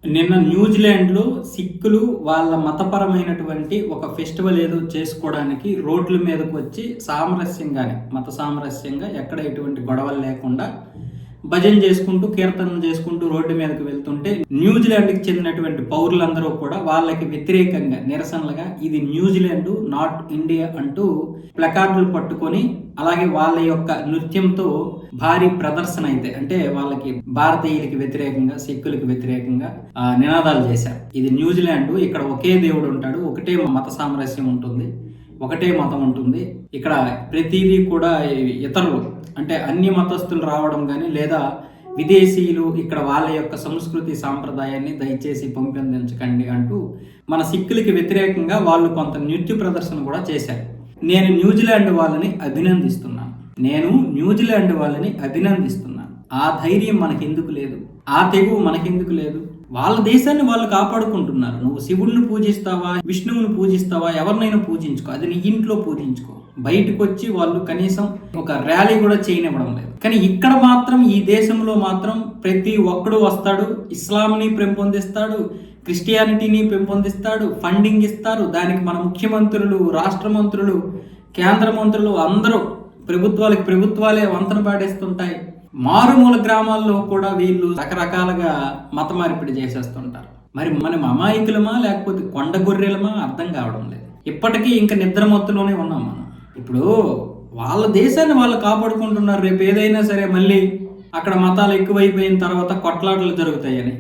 నిన్న న్యూజిలాండ్‌లో సిక్కులు వాళ్ళ మతపరమైనటువంటి ఒక ఫెస్టివల్ ఏదో చేసుకోవడానికి రోడ్ల మీదకొచ్చి సామరస్యంగానే, మత సామరస్యంగా ఎక్కడ ఎటువంటి గొడవలు లేకుండా భజన చేసుకుంటూ, కీర్తనలు చేసుకుంటూ రోడ్డు మీదకి వెళ్తుంటే న్యూజిలాండ్‌కి చెందినటువంటి పౌరులందరూ కూడా వాళ్ళకి వ్యతిరేకంగా నిరసనలుగా ఇది న్యూజిలాండ్ నాట్ ఇండియా అంటూ ప్లకార్డులు పట్టుకొని, అలాగే వాళ్ళ యొక్క నృత్యంతో భారీ ప్రదర్శన అయితే అంటే వాళ్ళకి భారతీయులకి వ్యతిరేకంగా, సిక్కులకి వ్యతిరేకంగా నినాదాలు చేశారు. ఇది న్యూజిలాండ్, ఇక్కడ ఒకే దేవుడు ఉంటాడు, ఒకటే మత సామరస్యం ఉంటుంది, ఒకటే మతం ఉంటుంది. ఇక్కడ ప్రతిదీ కూడా ఇతరులు అంటే అన్ని మతస్థులు రావడం కానీ లేదా విదేశీయులు ఇక్కడ వాళ్ళ యొక్క సంస్కృతి సాంప్రదాయాన్ని దయచేసి పెంపొందించకండి అంటూ మన సిక్కులకి వ్యతిరేకంగా వాళ్ళు కొంత నృత్య ప్రదర్శన కూడా చేశారు. నేను న్యూజిలాండ్ వాళ్ళని అభినందిస్తున్నాను. ఆ ధైర్యం మనకెందుకు లేదు? ఆ తెగువ మనకెందుకు లేదు? వాళ్ళ దేశాన్ని వాళ్ళు కాపాడుకుంటున్నారు. నువ్వు శివుడిని పూజిస్తావా, విష్ణువుని పూజిస్తావా, ఎవరినైనా పూజించుకో, అది నీ ఇంట్లో పూజించుకో. బయటకు వచ్చి వాళ్ళు కనీసం ఒక ర్యాలీ కూడా చేయనివ్వడం లేదు. కానీ ఇక్కడ మాత్రం, ఈ దేశంలో మాత్రం ప్రతి ఒక్కడు వస్తాడు, ఇస్లాంని పెంపొందిస్తాడు, క్రిస్టియానిటీని పెంపొందిస్తాడు, ఫండింగ్ ఇస్తారు. దానికి మన ముఖ్యమంత్రులు, రాష్ట్ర మంత్రులు, కేంద్ర మంత్రులు అందరూ ప్రభుత్వాలే వంతన పాడేస్తుంటాయి. మారుమూల గ్రామాల్లో కూడా వీళ్ళు రకరకాలుగా మత మార్పిడి చేసేస్తుంటారు. మరి మనం అమాయకులమా లేకపోతే కొండ గొర్రెలమా అర్థం కావడం లేదు. ఇప్పటికీ ఇంకా నిద్రమత్తులోనే ఉన్నాం మనం. ఇప్పుడు వాళ్ళ దేశాన్ని వాళ్ళు కాపాడుకుంటున్నారు. రేపు ఏదైనా సరే మళ్ళీ అక్కడ మతాలు ఎక్కువైపోయిన తర్వాత కొట్లాటలు జరుగుతాయని.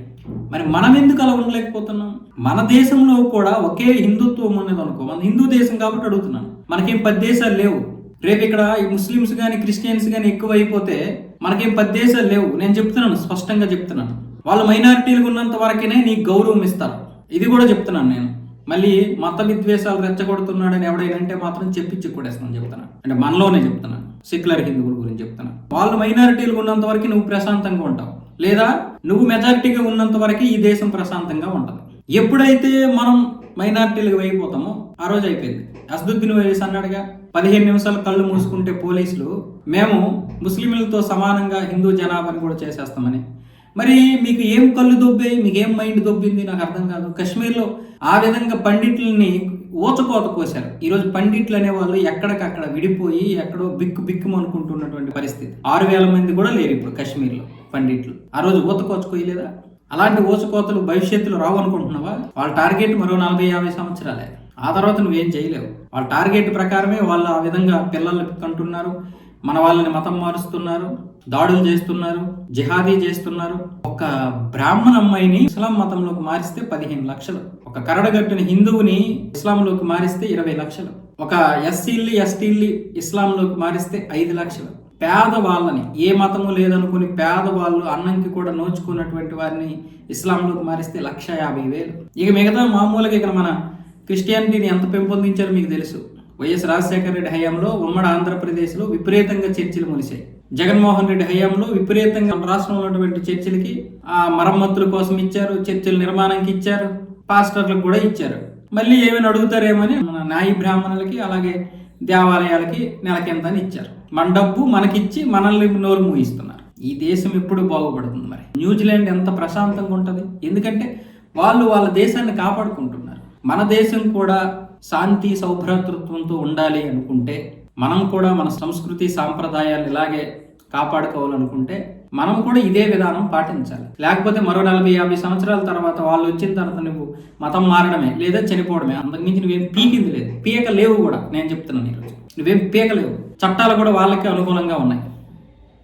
మరి మనం ఎందుకు అలా ఉండలేకపోతున్నాం? మన దేశంలో కూడా ఒకే హిందుత్వం ఉన్నది అనుకో, మన హిందూ దేశం కాబట్టి అడుగుతున్నాను. మనకేం 10 దేశాలు లేవు. రేపు ఇక్కడ ఈ ముస్లిమ్స్ కానీ క్రిస్టియన్స్ కానీ ఎక్కువ అయిపోతే మనకేం 10 దేశాలు లేవు. నేను చెప్తున్నాను, స్పష్టంగా చెప్తున్నాను. వాళ్ళు మైనారిటీలు ఉన్నంత వరకేనే నీకు గౌరవం ఇస్తారు. ఇది కూడా చెప్తున్నాను నేను. మళ్ళీ మత విద్వేషాలు రెచ్చగొడుతున్నాడని ఎవడైనా అంటే మాత్రం చెప్పించి కొడేస్తాను చెప్తున్నాను. అంటే మనలోనే చెప్తున్నాను, సెక్యులర్ హిందువుల గురించి చెప్తున్నాను. వాళ్ళు మైనారిటీలు ఉన్నంత వరకు నువ్వు ప్రశాంతంగా ఉంటావు, లేదా నువ్వు మెజారిటీగా ఉన్నంత వరకు ఈ దేశం ప్రశాంతంగా ఉంటుంది. ఎప్పుడైతే మనం మైనారిటీలకు అయిపోతామో ఆ రోజు అయిపోయింది. అసదుద్దీన్ ఓవైసీ అన్నాడుగా, 15 నిమిషాలు కళ్ళు మూసుకుంటే పోలీసులు మేము ముస్లింలతో సమానంగా హిందూ జనాభాని కూడా చేసేస్తామని. మరి మీకు ఏం కళ్ళు దొబ్బాయి, మీకు ఏం మైండ్ దొబ్బింది నాకు అర్థం కాదు. కశ్మీర్లో ఆ విధంగా పండిట్లని ఊచకోత కోశారు. ఈరోజు పండిట్లు అనే వాళ్ళు ఎక్కడికక్కడ విడిపోయి ఎక్కడో బిక్కు అనుకుంటున్నటువంటి పరిస్థితి. 6,000 మంది కూడా లేరు ఇప్పుడు కశ్మీర్లో పండిట్లు. ఆ రోజు ఊచకోచకోయలేదా? అలాంటి ఊచకోతలు భవిష్యత్తులో రావు అనుకుంటున్నావా? వాళ్ళ టార్గెట్ మరో 40-50 సంవత్సరాలే. ఆ తర్వాత నువ్వేం చేయలేవు. వాళ్ళ టార్గెట్ ప్రకారమే వాళ్ళు ఆ విధంగా పిల్లల్ని కంటున్నారు, మన వాళ్ళని మతం మారుస్తున్నారు, దాడులు చేస్తున్నారు, జిహాదీ చేస్తున్నారు. ఒక బ్రాహ్మణ అమ్మాయిని ఇస్లాం మతంలోకి మారిస్తే 15 లక్షలు, ఒక కరడగట్టిన హిందువుని ఇస్లాంలోకి మారిస్తే 20 లక్షలు, ఒక ఎస్టీల్ని ఇస్లాంలోకి మారిస్తే 5 లక్షలు. పేదవాళ్ళని, ఏ మతము లేదనుకుని పేదవాళ్ళు అన్నంకి కూడా నోచుకున్నటువంటి వారిని ఇస్లాంలోకి మారిస్తే 1,50,000. ఇక మిగతా మామూలుగా ఇక్కడ మన క్రిస్టియానిటీని ఎంత పెంపొందించారో మీకు తెలుసు. వైఎస్ రాజశేఖర రెడ్డి హయాంలో ఉమ్మడి ఆంధ్రప్రదేశ్లో విపరీతంగా చర్చిలు మొలిశాయి. జగన్మోహన్ రెడ్డి హయాంలో విపరీతంగా రాష్ట్రంలో ఉన్నటువంటి చర్చిలకి మరమ్మతుల కోసం ఇచ్చారు, చర్చిల నిర్మాణానికి ఇచ్చారు, పాస్టర్లకు కూడా ఇచ్చారు. మళ్ళీ ఏమైనా అడుగుతారేమని మన నాయి బ్రాహ్మణులకి అలాగే దేవాలయాలకి నెలకింత అని ఇచ్చారు. మన డబ్బు మనకిచ్చి మనల్ని నోరు మూయిస్తున్నారు. ఈ దేశం ఎప్పుడు బాగుపడుతుంది? మరి న్యూజిలాండ్ ఎంత ప్రశాంతంగా ఉంటుంది? ఎందుకంటే వాళ్ళు వాళ్ళ దేశాన్ని కాపాడుకుంటున్నారు. మన దేశం కూడా శాంతి సౌభ్రాతృత్వంతో ఉండాలి అనుకుంటే, మనం కూడా మన సంస్కృతి సాంప్రదాయాలు ఇలాగే కాపాడుకోవాలనుకుంటే మనం కూడా ఇదే విధానం పాటించాలి. లేకపోతే మరో 40-50 సంవత్సరాల తర్వాత వాళ్ళు వచ్చిన తర్వాత నువ్వు మతం మారడమే లేదా చనిపోవడమే. అంతకుమించి నువ్వేం పీకింది లేదు, పీక లేవు కూడా. నేను చెప్తున్నాను ఈరోజు నువ్వేం పీకలేవు. చట్టాలు కూడా వాళ్ళకి అనుకూలంగా ఉన్నాయి.